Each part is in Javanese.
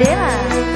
SMS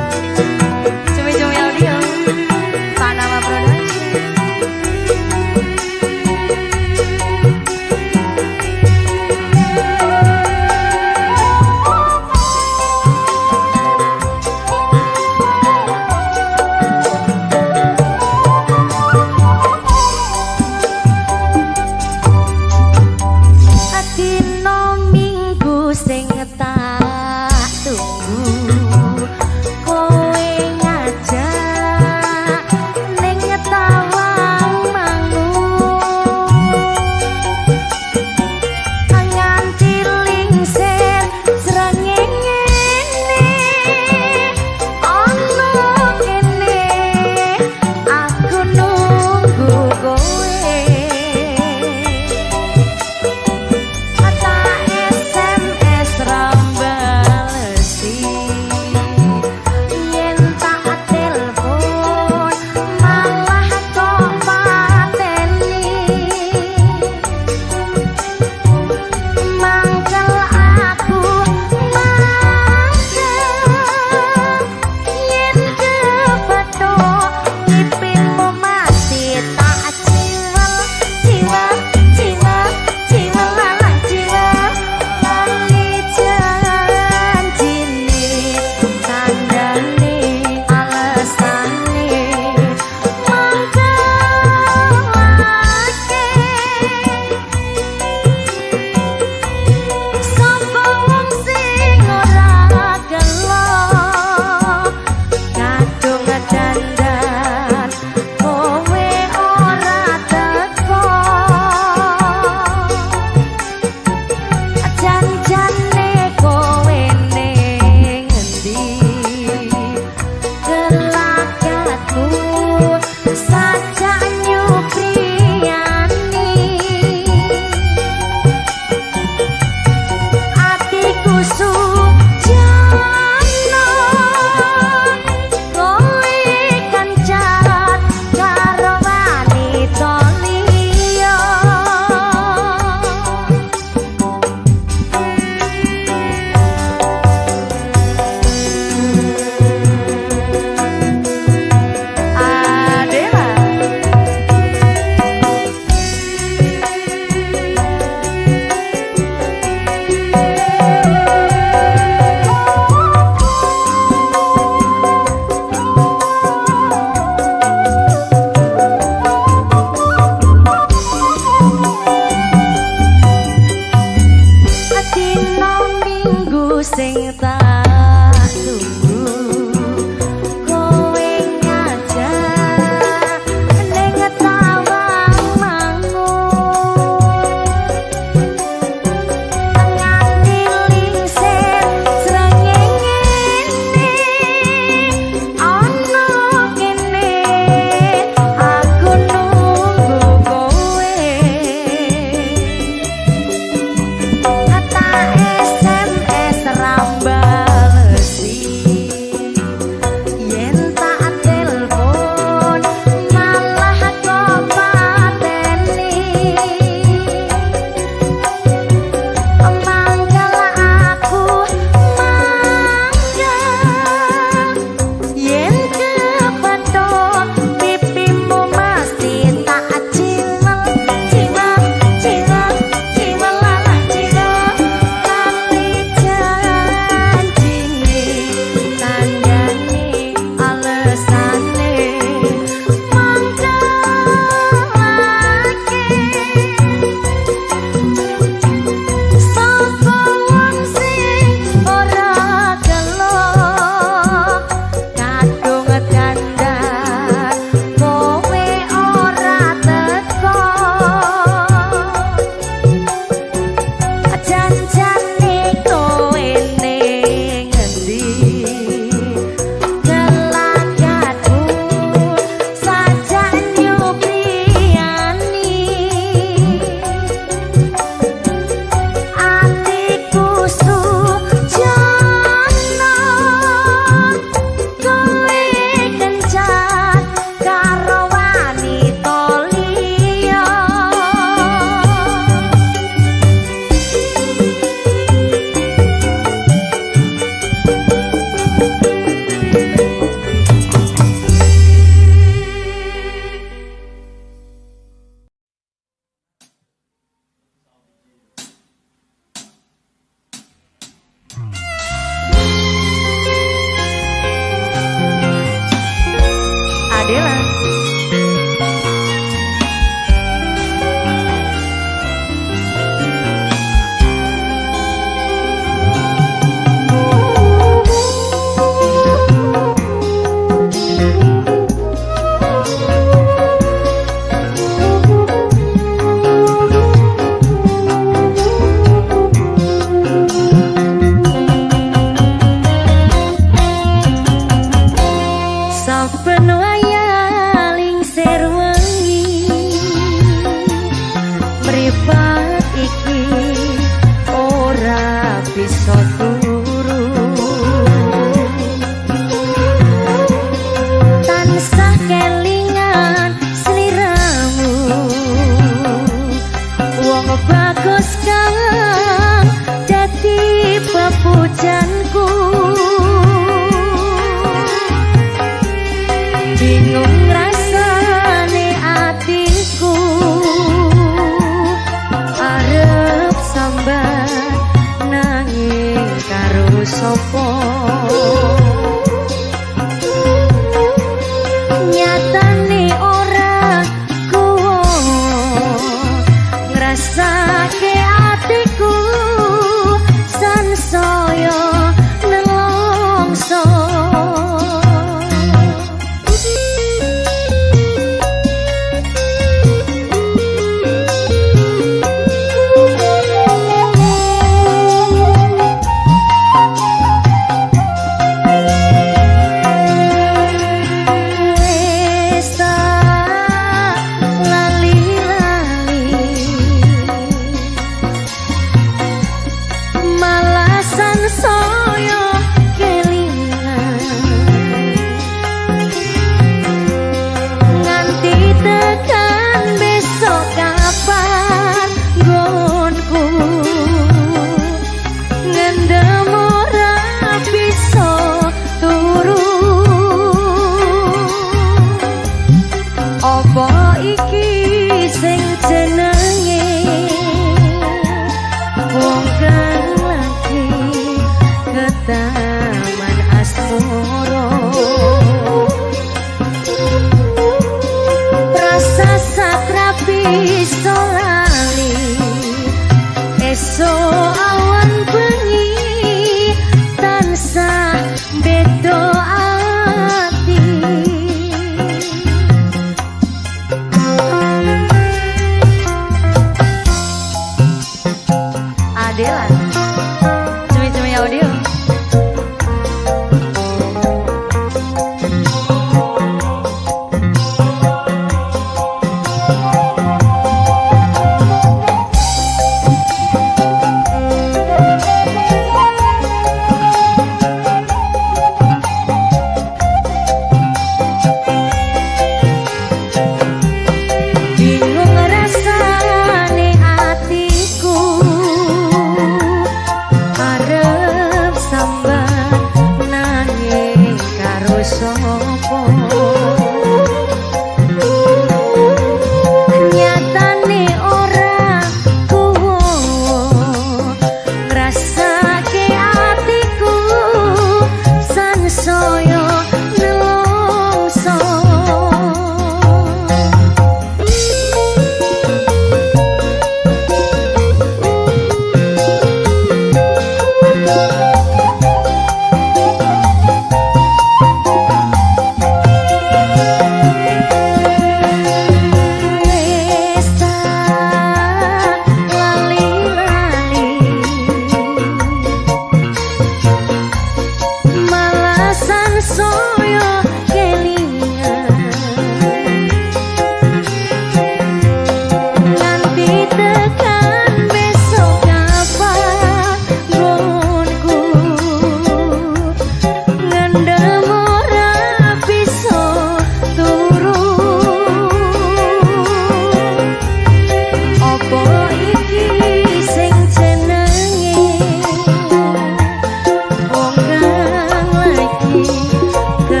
Ke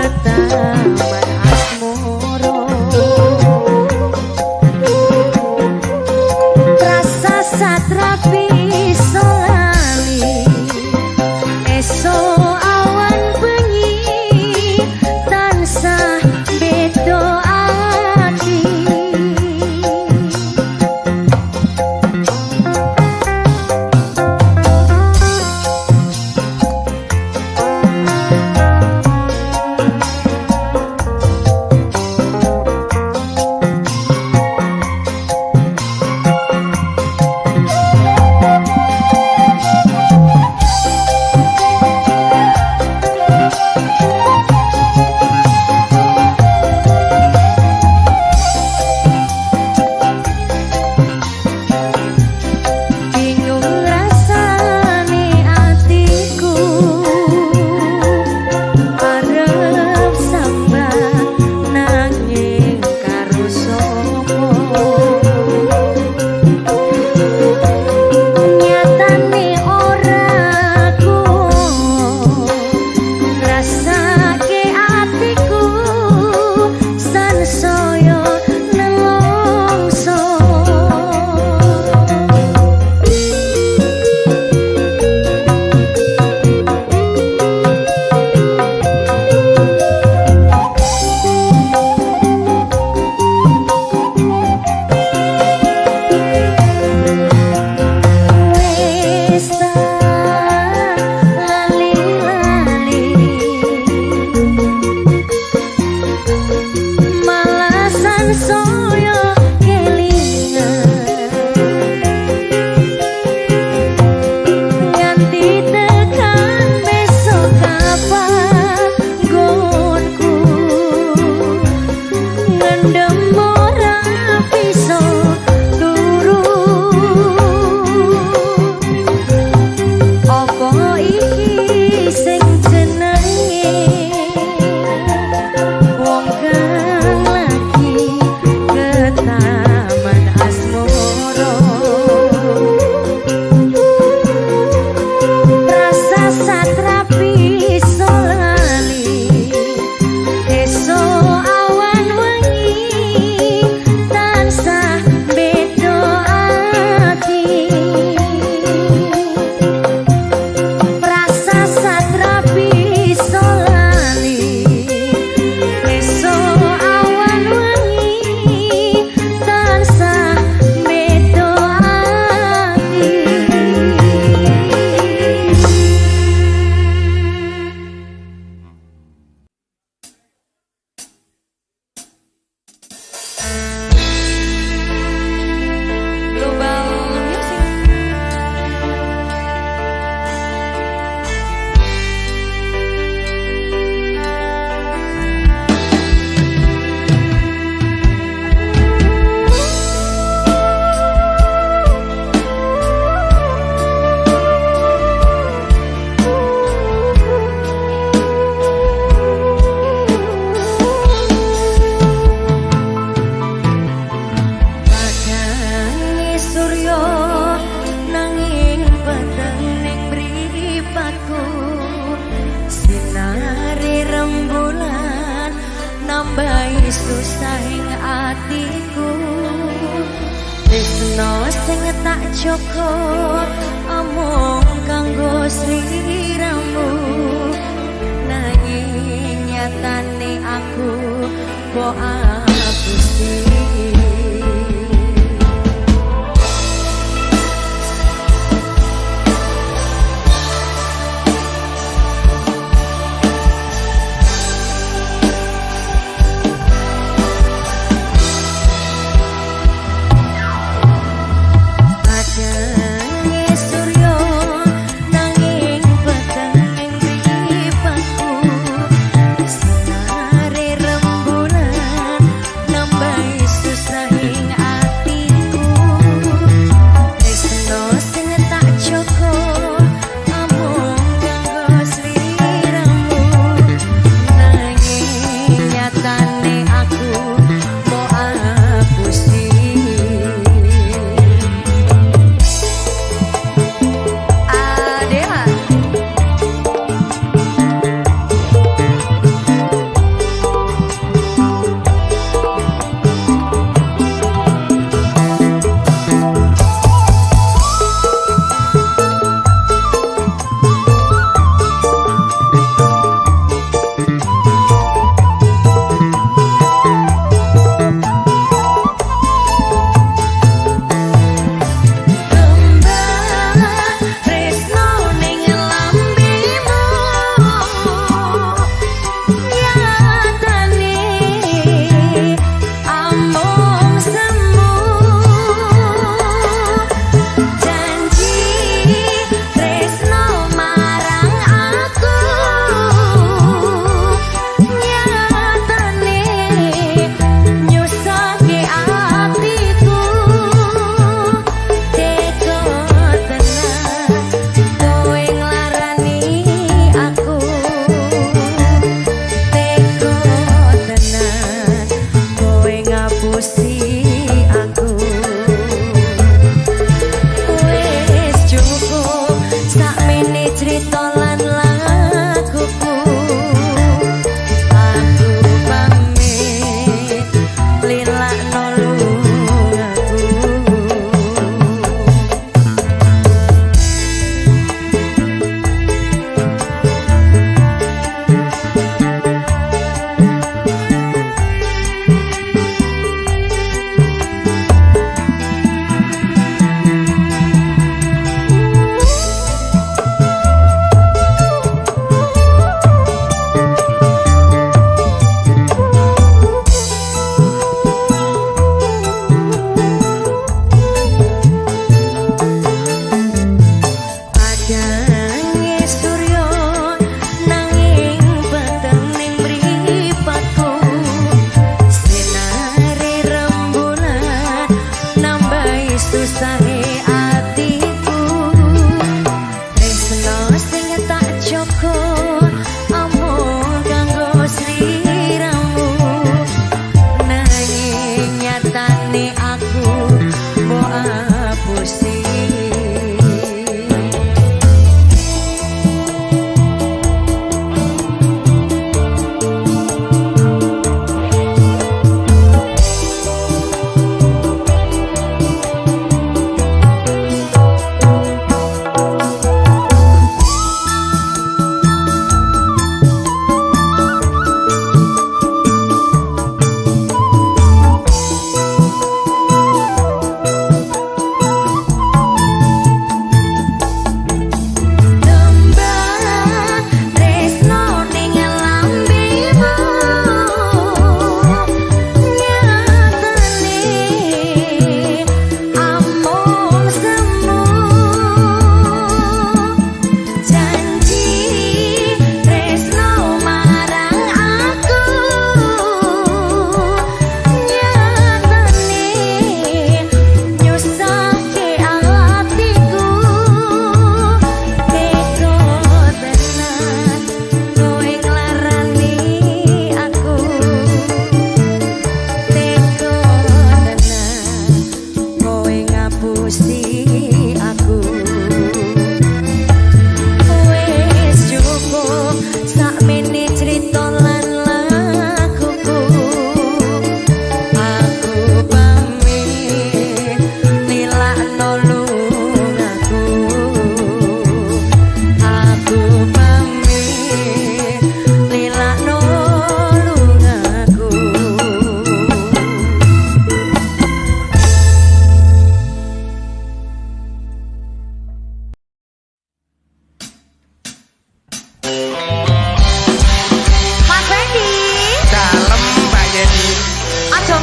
nambahi susahing atiku tresno sing tak joko omong kanggo sliramu nanging nyatane aku kok Gusti.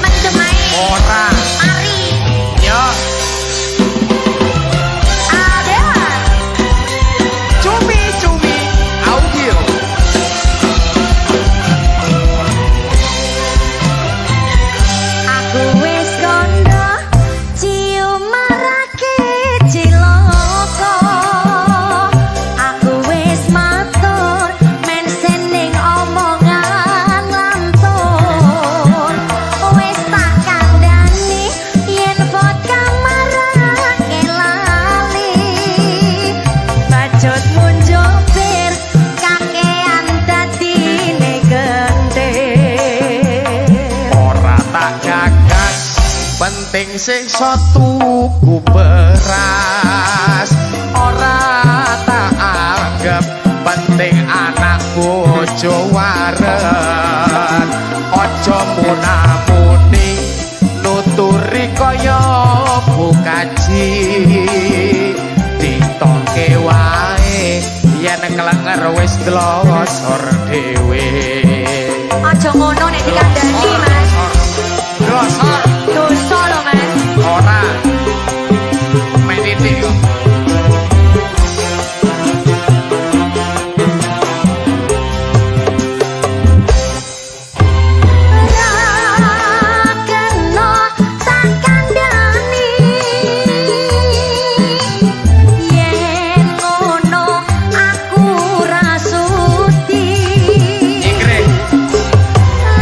mendem ae. Ora. Mari. Yo. Adela. Cumi audio. Aku wis kondo cium marake ciloko. Aku wis matur men sening omongan lantun. Wis tak kandhani yen vodka marake lali. Bajut munjopir kakean dadine gendir. Ora tak gagas, penting sisa tuku beras. Ora tak anggap penting anak bojo waren. Aja munamuni nuturi kaya bukaji. Ditoke wae yen kelenger wis glosor dhewe. Aja ngono nek dikandani, Mas. Glosor Dosa lho, Mas. ora meniti kok. Ora kena tak kandhani. Yen ngono aku ra sudi. Inggris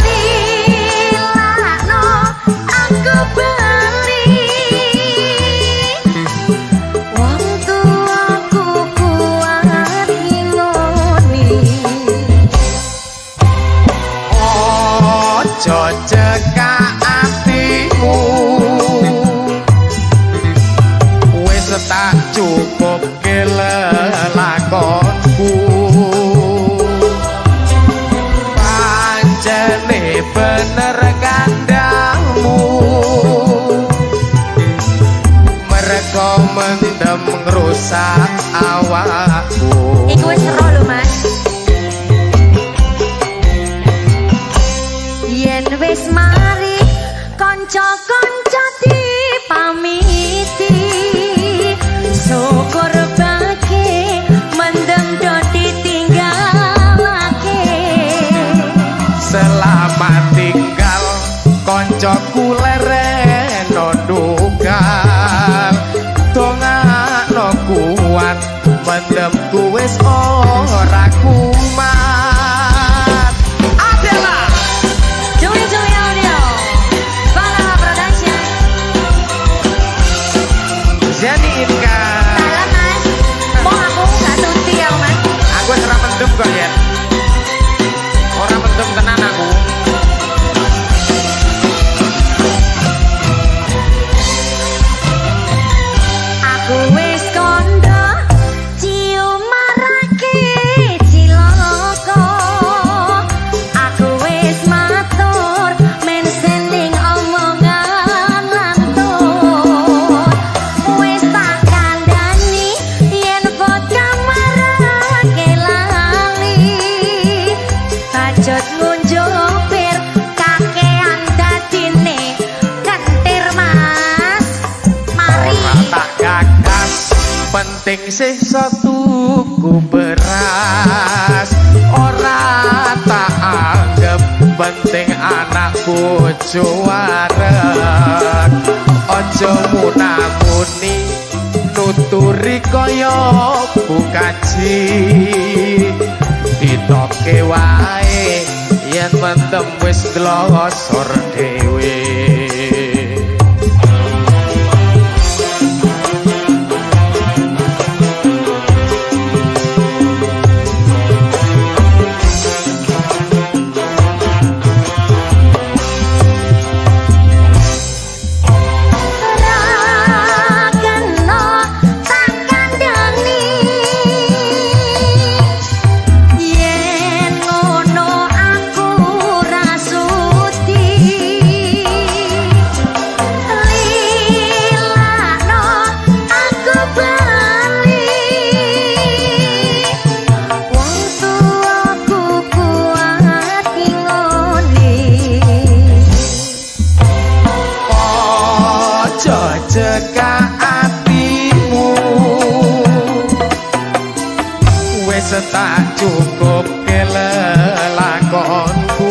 Lilakno aku bali. Wong tuaku kuat ngingoni. ojo cekak atimu wis tak cukup kelelakonku pancene bener kandangmu mereka mendem ngrusak awakku. Iku wis ero lho, Mas. Yen wis mari kanca-kanca dipamiti. Syukur bagi mendem do ditinggalake. Selamat tinggal koncoku lereno dugal dongakno kuat mendemku wis ora kumat. Adela Juli Audio. Bangala Production. Zeni Inka Salam, Mas. Mau aku gak tuti ya, Mas. aku wis ora mendem kok ya ora mendem tenan aku. Aku wis kondo cium marake ciloko. Aku wis matur men sening omongan lantun. Wis tak kandhani yen vodka marake lali. Bajut ngunjupir kakean dadine kentir, Mas. Mari. Ora tak gagas, penting sisa tuku beras. Ora tak anggap penting anak bojo waren. Aja munamuni nuturi kaya bukaji. Ditoke wae yen mendem wis glosor dhewe. Ora kena tak kandhani. Yen cukup kelelakonku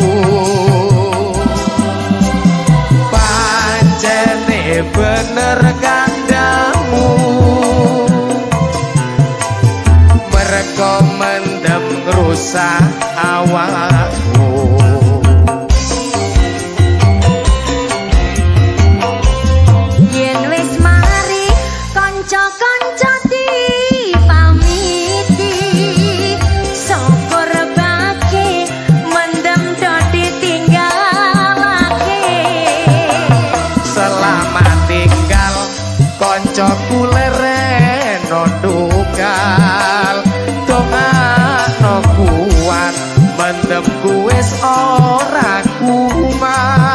pancene bener kandamu mereka mendem ngrusak awakku yen wis mari kanca-kanca dipamiti syukur bake mendem do ditinggalake selamat tinggal kancaku lereno tukal dongakno kuat mendem wis ora kumat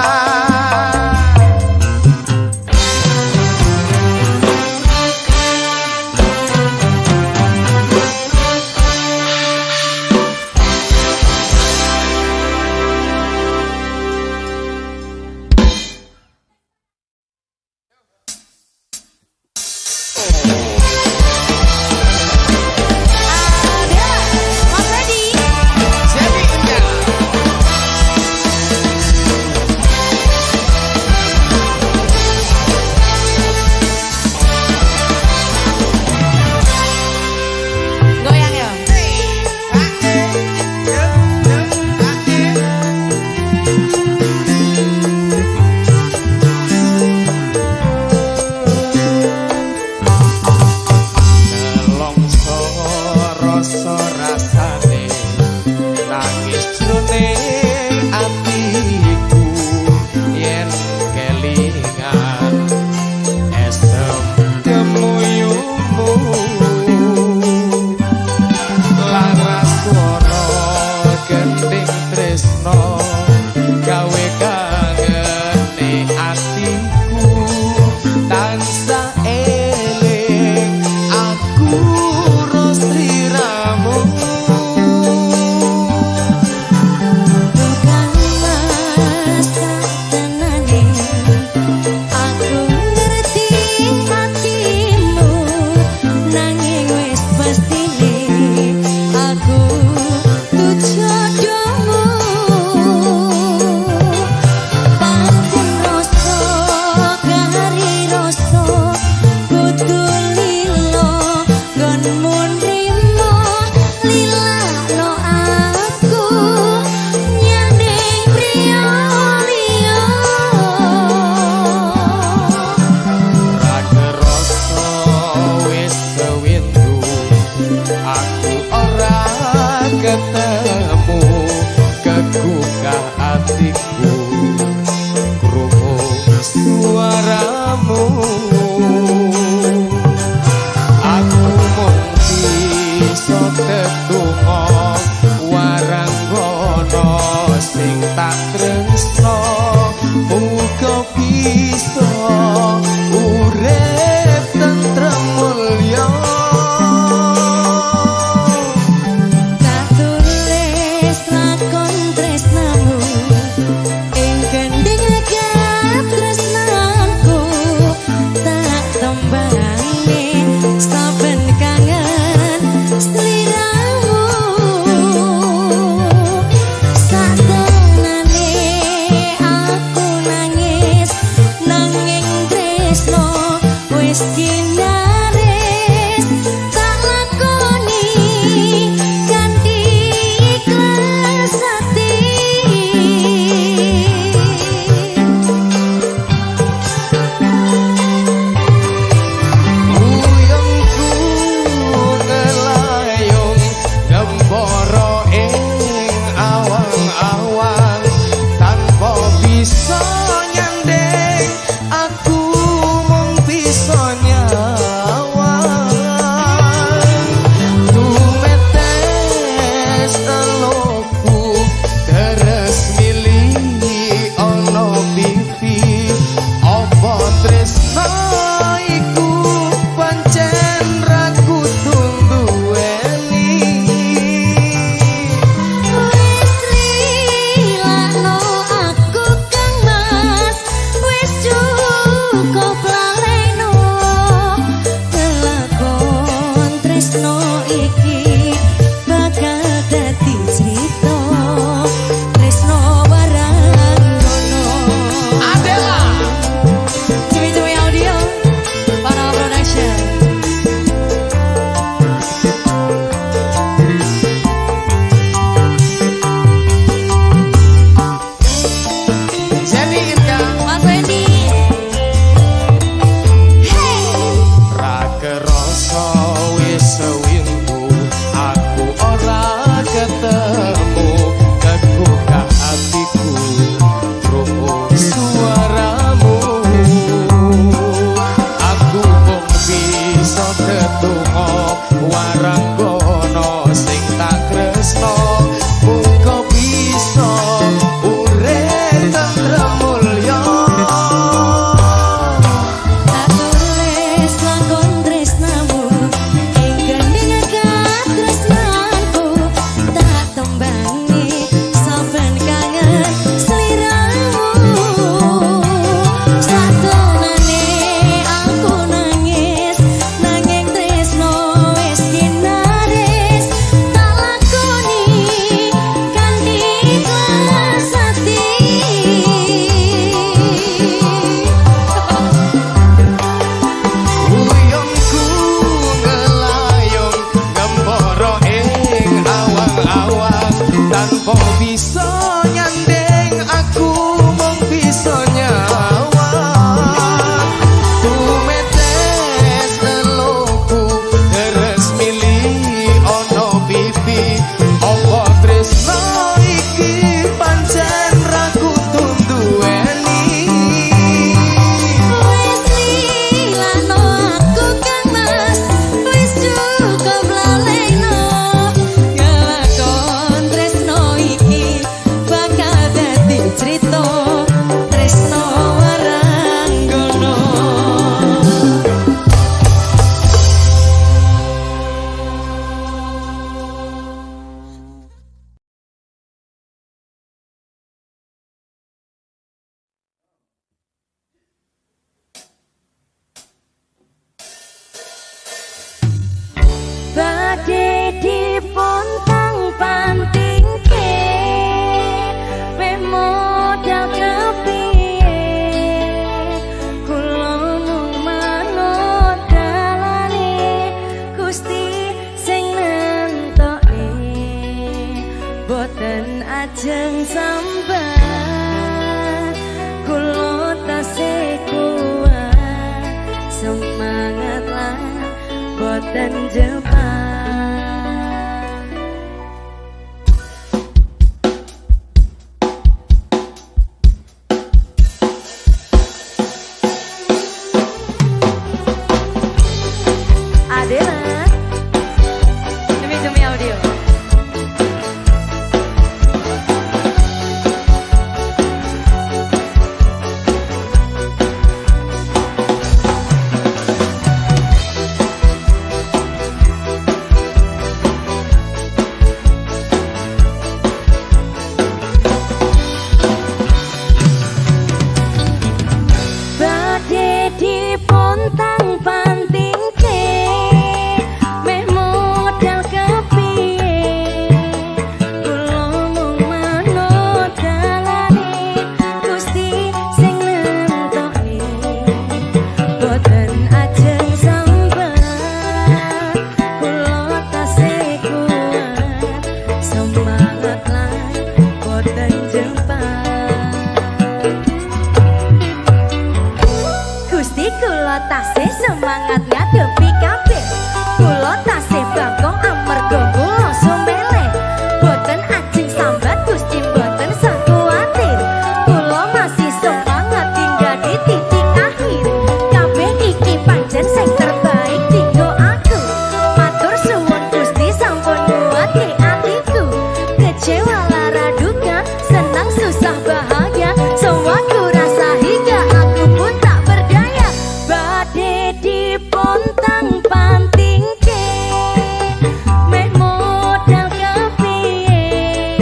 nemu kegugah hatiku krungu suaramu aku mung bisa tetunggo waranggono sing tak tresno muga bisa urip tentrem mulya tak tulis lakon tresnamu ing gendeng tresnanku tak tembangi saben kangen sliramu satonane aku nangis nanging tresno wis kinaris tak lakoni kanthi ikhlas ati uyungku ngelayung ngembara ing awang-awang tanpa bisa nyandeng aku mung bisa nyawang tumetes teluku deres milih ono pipi apa tresno iki pancen raku tundueni wis lilano aku kang mas wis cukup laleno ngelakon tresno iki bakal dadi crita tresno waranggono badhe dipontang pantingke wis modal kepiye kula mung manut dalane Gusti sing nentoke boten ajeng sambat kula tasih kuat semangat lan boten jepang Adela demi audio badhe dipontang pantingke meh modal kepiye kula mung manut dalane Gusti sing nentoke boten ajeng sambat kula tasih kuat semangat lan boten jepang Gusti kula tasih semangat ngadepi kabeh kula tasih bangkong amarga kula sumeleh boten ajeng sambat Gusti boten sah kuwatir kula masih semangat hingga di titik akhir kabeh iki pancen sing terbaik dinggo aku matur suwun Gusti sampun nguwati atiku kecewa lara duka senang susah bahagia semua ku rasa hingga aku pun tak berdaya badhe dipontang pantingke meh modal kepiye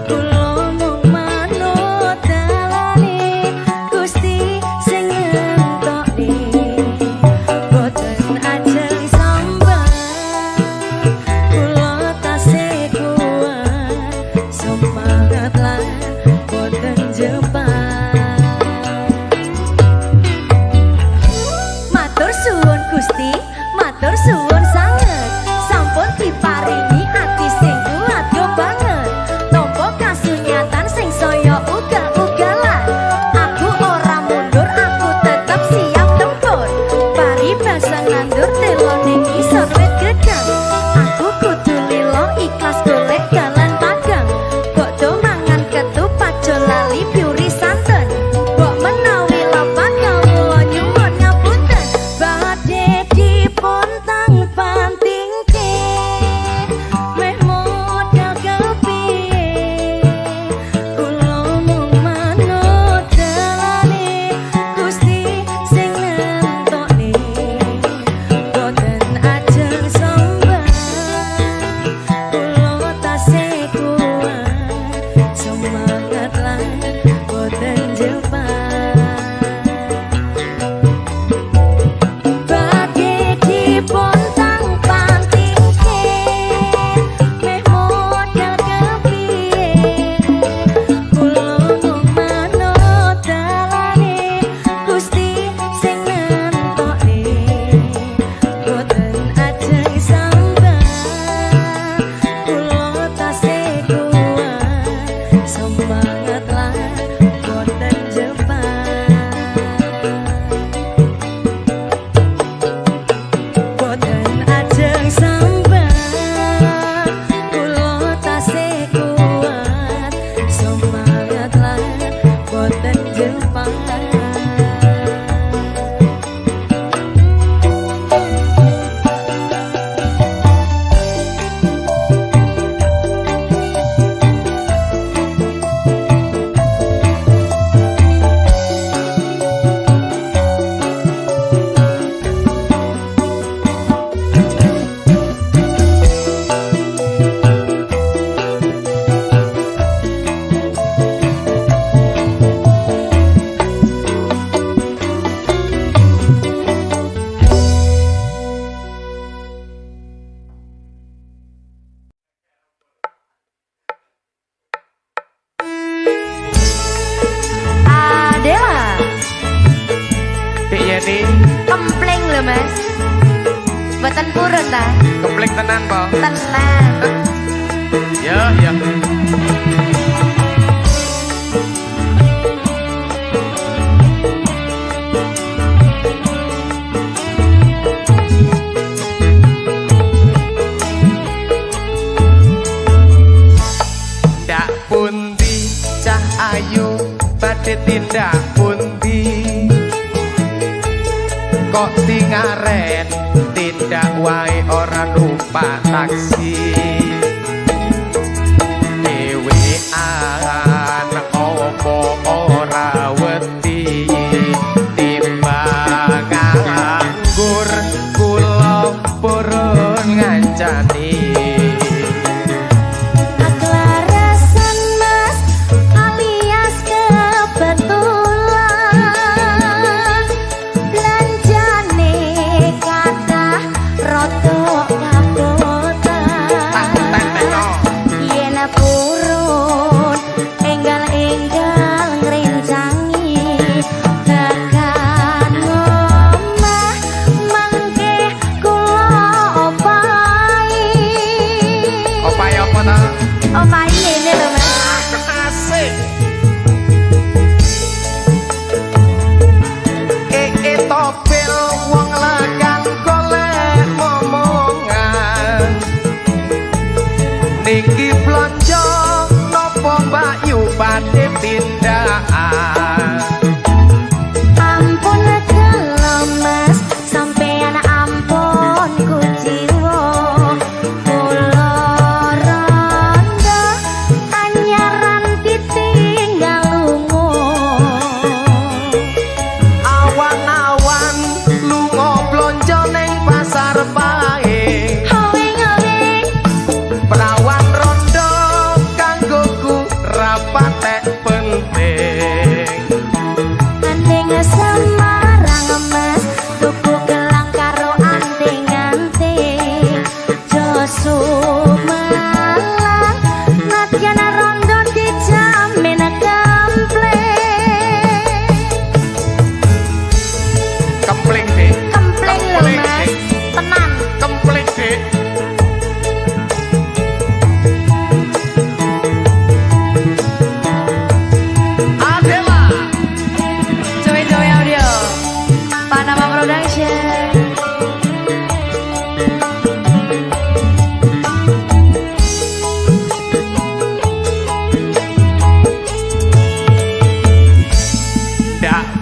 kula mung manut dalane Gusti sing nentoke boten ajeng sambat kula tasih kuat semangat lan lho Mas. Mboten purun ta? Kepling tenan po. Tenan. Ya, ya. Ndak pundi cah ayu badhe tindak pundi kok tingaren tindak wae ora numpak taksi dhewean opo ora wedi timbang nganggur kula purun ngancani. Niki blonjo nopo Mbak Yu badhe tindakan. Ampun kelo Mas, sampeyan ampun kuciwa. Kula rondo anyaran ditinggal lunga. Awan-awan lunga blonjo ning pasar pae. Perawan rondo kanggoku rapatek penting. Andeng Semarang Mas, tuku gelang karo anting-anting. Joso Malang, nadyan rondo dijamin Kempling Dik. Kempling lho Mas, tenan. Kempling Dik.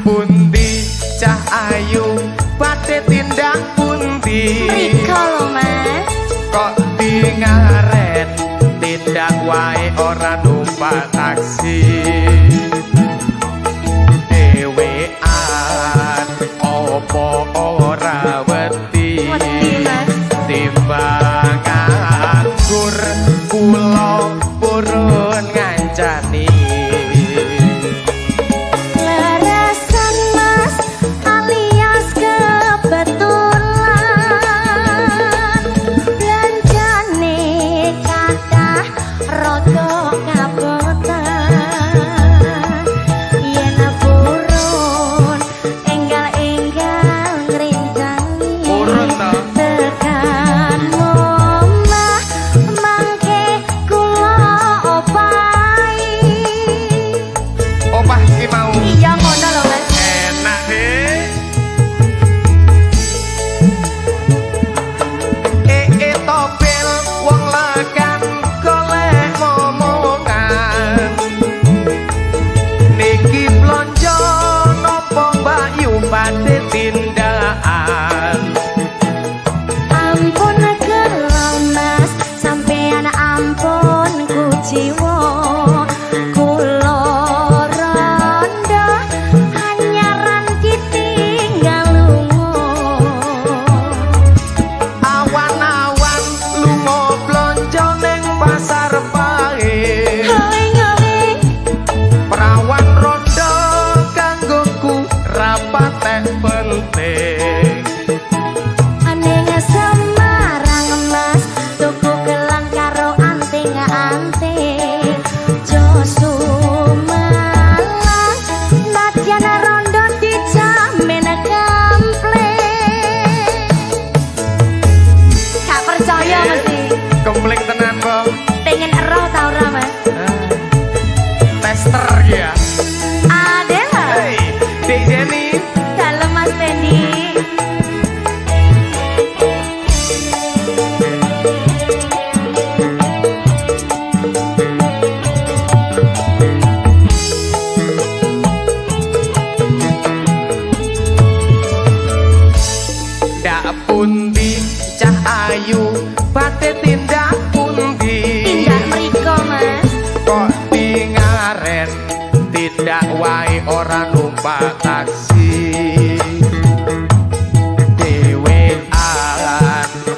Pundi cah ayu badhe tindak pundi Mriko lho Mas. kok tingaren tindak wae ora numpak taksi dhewean opo ora wedi timbang nganggur kula purun ngancani. Ampun kelo Mas, sampeyan ampun kuciwa. Kula rondo anyaran ditinggal lunga. Awan-awan lunga blonjo ning pasar pae. Perawan rondo kanggoku rapatek penting. Andeng Semarang Mas, tuku gelang karo anting-anting. Joso Malang, nadyan rondo dijamin kempling. numpak taksi dhewean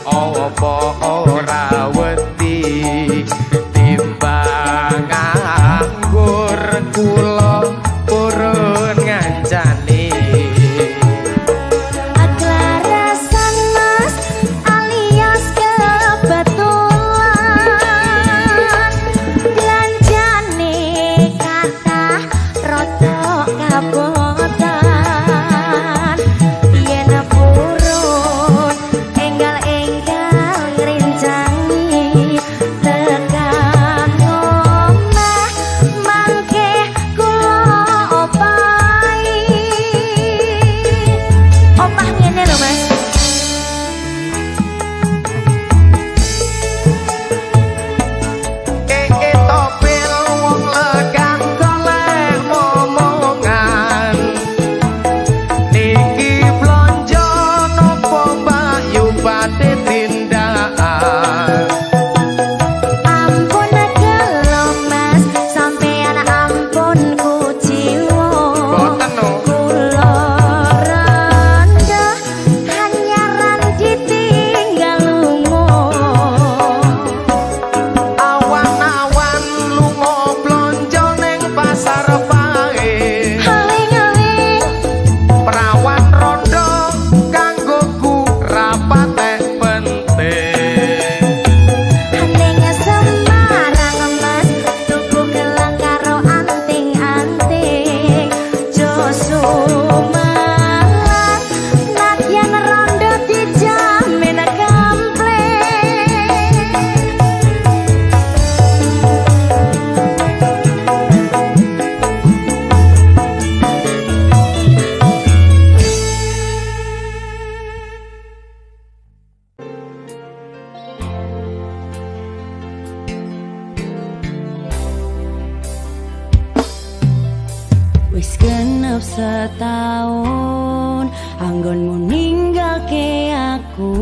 opo ora wedi timbang nganggur kula purun ngancani Aklarasan mas alias kebetulan belanjane kata roto kabotan yen purun enggal-enggal ngrincangi tekan omah mangke kula opahi opah ngene lho mas topil wong legan golek momongan niki blonjo nopo bayu badhe tindakan ampun gelo mas sampeyan ampun kuciwa boten no kula randa hanyaran ditinggal lunga awan-awan lunga blonjo ning pasar pae haling-haling perawan rondo kanggoku rapatek penting ning Semarang mas tuku gelang karo anting-anting joso malang nadyan rondo dijamin kampleng Wis genep setahun anggonmu ninggalke aku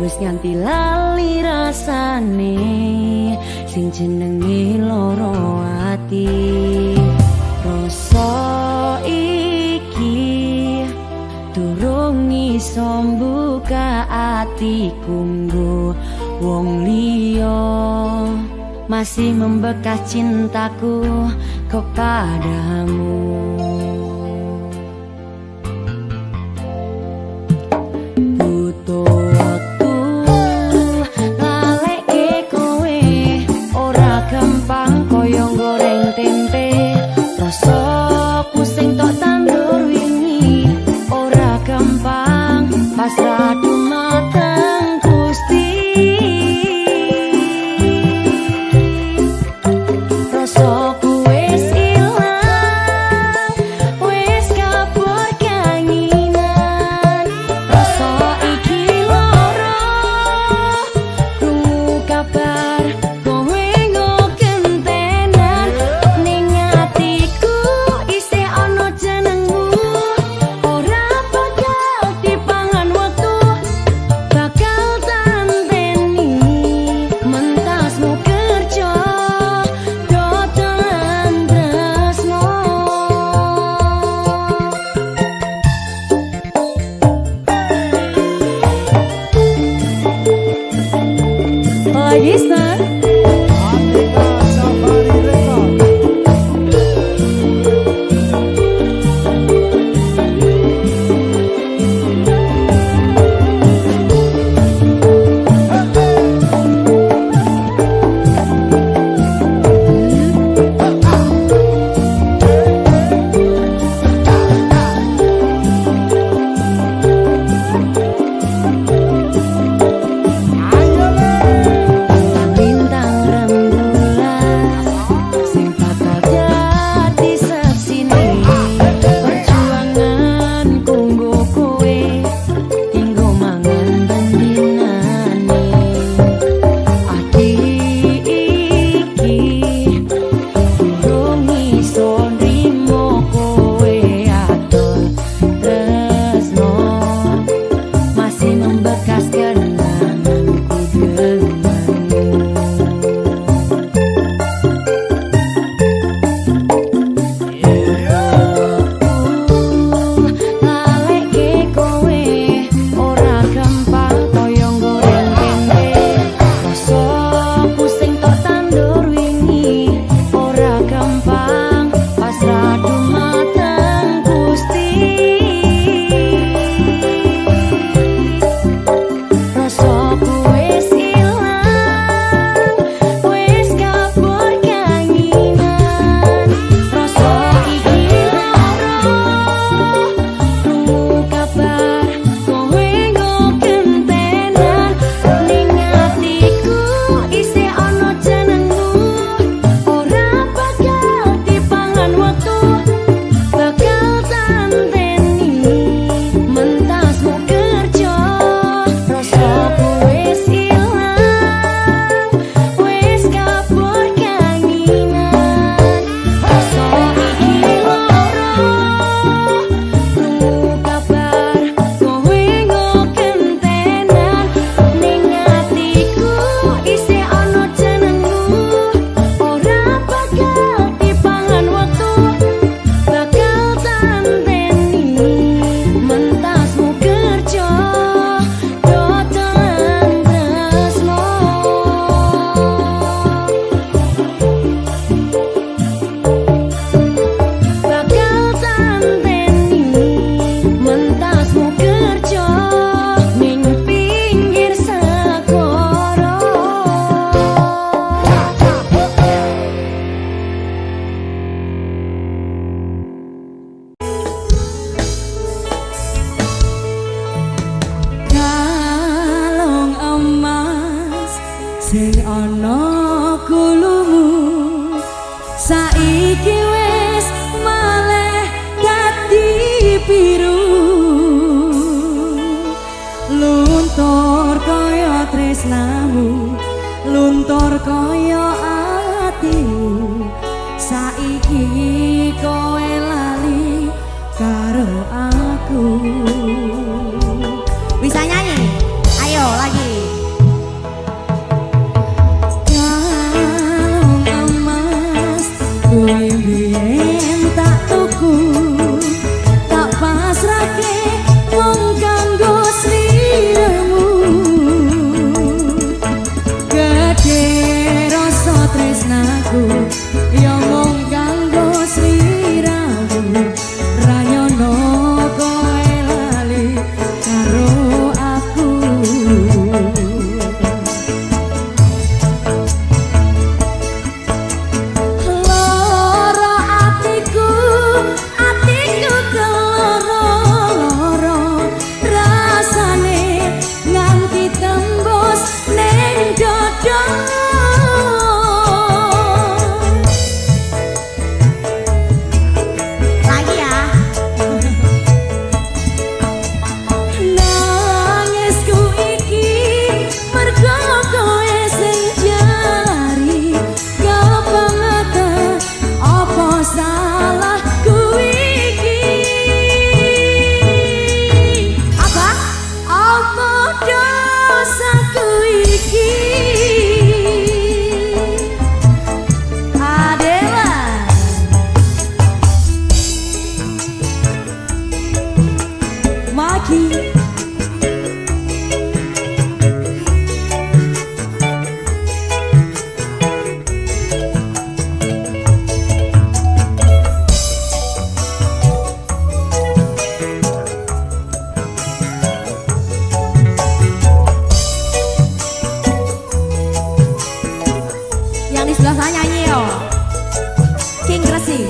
wis nganti lali rasane sing jenenge loro ati rasa iki durung iso mbuka atiku nggo wong liya masih membekas cintaku kepadamu. Butuh waktu ngalekke kowe ora gampang koyo goreng tempe rasaku sing tok tandur wingi ora gampang pasrah dumateng Gusti rasaku wis ilang tresnaku yo mung kanggo sliramu ra nyono kowe lali karo aku. Loro atiku keloro rasane nganti tembus ning dodo. Lagi ya. Nangisku iki mergo kowe sing jalari kebangetan apa salahku iki. Apa dosaku iki. Adela Maki yang di sebelah sana nyanyi yo. King Gresik.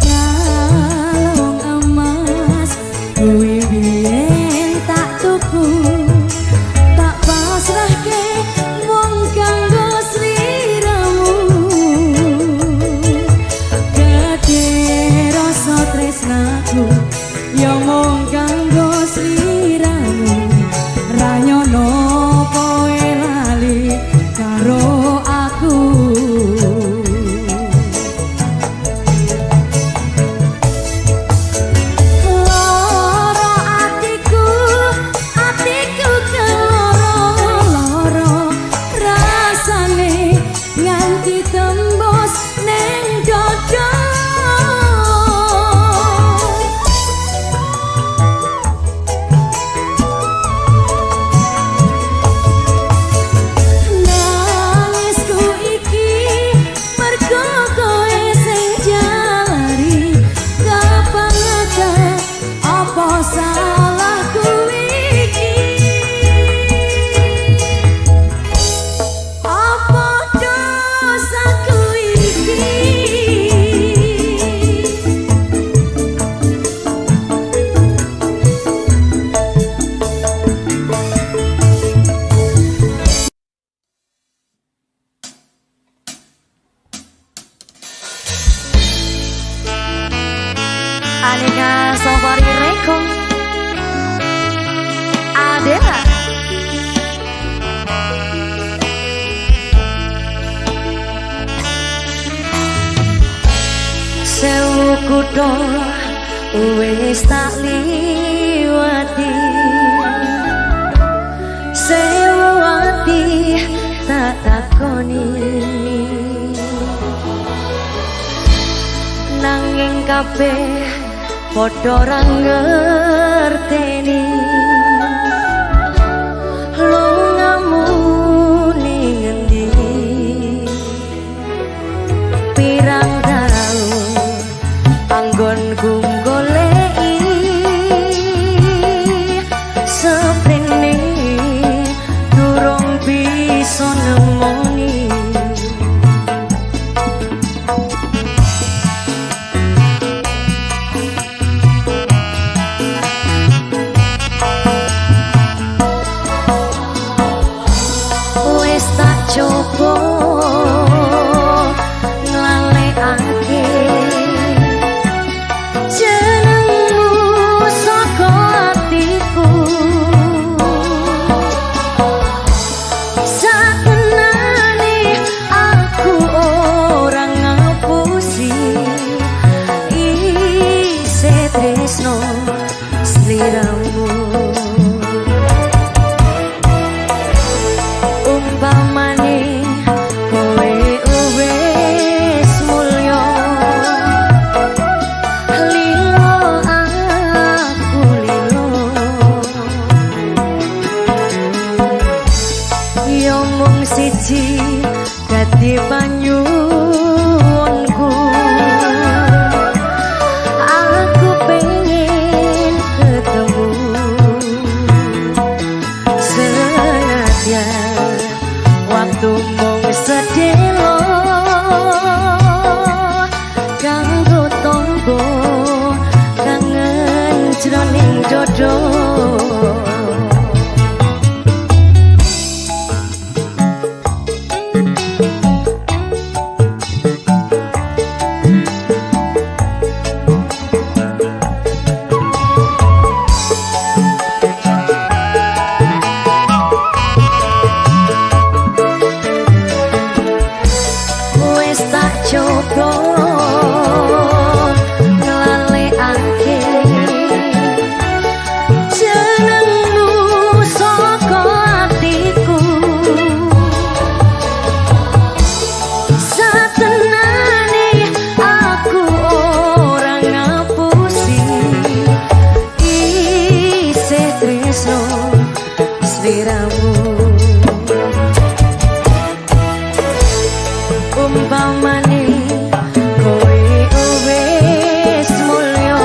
Kalung emas kuwi biyen tak tuku, tak pasrahke mung kanggo sliramu. Gedhe rasa tresnaku yo mung kanggo sliramu ra nyono kowe lali karo aku. Loro atiku keloro rasane nganti tembus ning dodo. Nangisku iki mergo kowe sing jalari kebangetan apa salahku iki. Apa dosaku iki. Aneka Safari Reko Adela Sewu kutho wis tak liwati, sewu ati tak takoni, nanging kabeh padha ra ngerteni lungamu ning endi. Pirang taun anggonku goleki seprene durung bisa nemoni. Wis tak coba nglalekake jenengmu saka atiku, sakenane aku ora ngapusi isih tresno sliramu. Umpamane mung siji dadi panyuwunku aku pengen ketemu senadyan waktu mung sedelo kanggo tombo kangen jroning dodo. Coba nglalekake jenengmu saka atiku satenane aku ora ngapusi isih tresno sliramu umpamane kowe wis mulya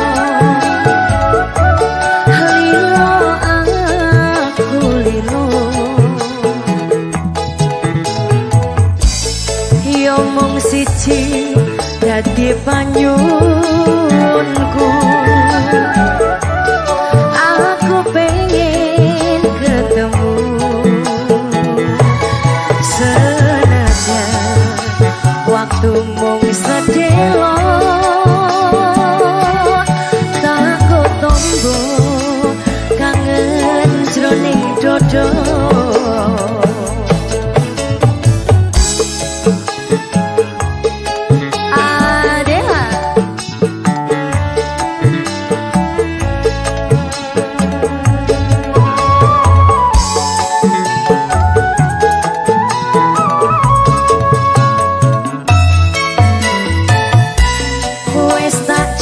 lilo aku lilo yo mung siji dadi panyuwunku aku pengen ketemu waktu mung sedelo takut tombo kangen jroning dodo.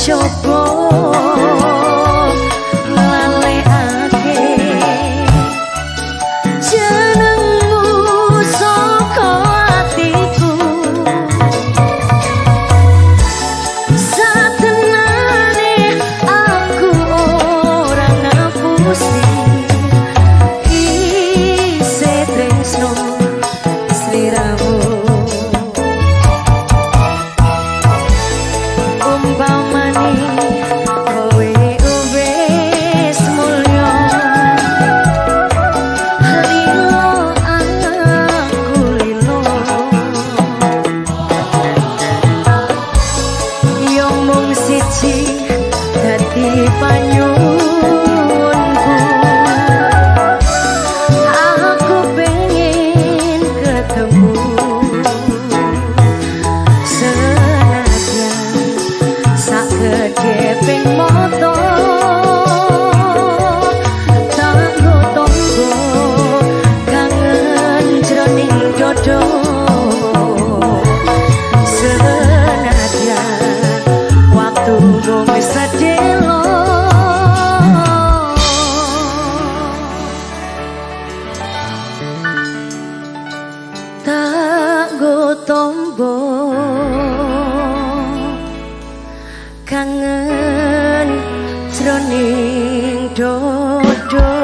Coba nglalekake jenengmu saka atiku satenane aku ora ngapusi isih tresno sliramu umpamane kowe wis mulya lilo aku lilo yo mung siji dadi panyuwunku aku pengen ketemu keping moto tanggo tombo kangen jroning dodo senadyan waktu mung sedelo tanggo tombo kangen jroning dodo.